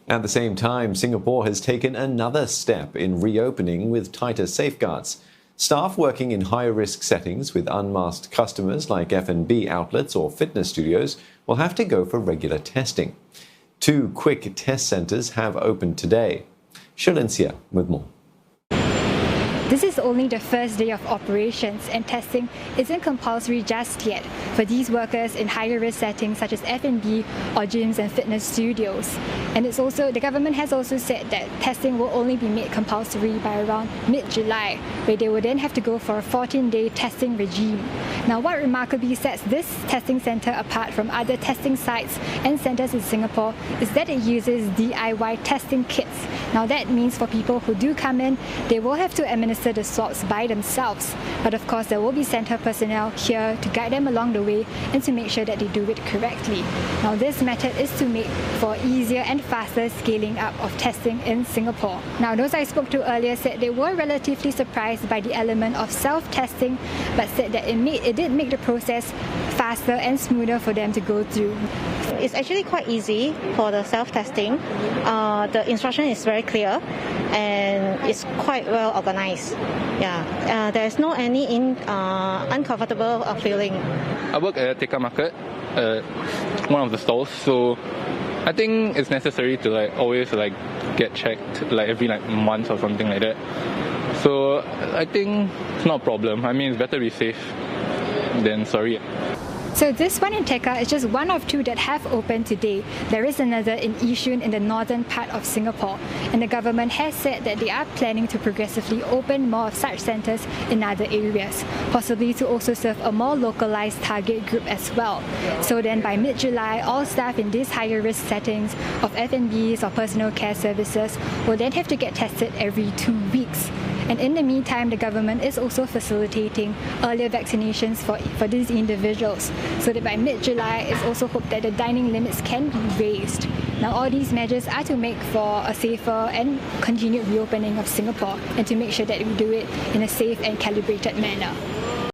At the same time, Singapore has taken another step in reopening with tighter safeguards. Staff working in high-risk settings with unmasked customers like F&B outlets or fitness studios will have to go for regular testing. 2 quick test centres have opened today. Shalencia with more. This is only the first day of operations, and testing isn't compulsory just yet for these workers in higher risk settings such as F&B or gyms and fitness studios. And the government has also said that testing will only be made compulsory by around mid-July, where they will then have to go for a 14-day testing regime. Now, what remarkably sets this testing centre apart from other testing sites and centres in Singapore is that it uses DIY testing kits. Now, that means for people who do come in, they will have to administer the swabs by themselves. But of course, there will be centre personnel here to guide them along the way and to make sure that they do it correctly. Now, this method is to make for easier and faster scaling up of testing in Singapore. Now, those I spoke to earlier said they were relatively surprised by the element of self-testing, but said that it did make the process faster and smoother for them to go through. It's actually quite easy for the self-testing. The instruction is very clear and it's quite well organized. Yeah, there's no any uncomfortable feeling. I work at a Tekka market, one of the stalls, so I think it's necessary to always get checked every month or something like that. So I think it's not a problem. I mean, it's better be safe than sorry. So this one in Tekka is just one of 2 that have opened today. There is another in Yishun in the northern part of Singapore. And the government has said that they are planning to progressively open more of such centres in other areas, possibly to also serve a more localised target group as well. So then by mid-July, all staff in these higher risk settings of F&Bs or personal care services will then have to get tested every 2 weeks. And in the meantime, the government is also facilitating earlier vaccinations for these individuals, so that by mid-July, it's also hoped that the dining limits can be raised. Now, all these measures are to make for a safer and continued reopening of Singapore, and to make sure that we do it in a safe and calibrated manner.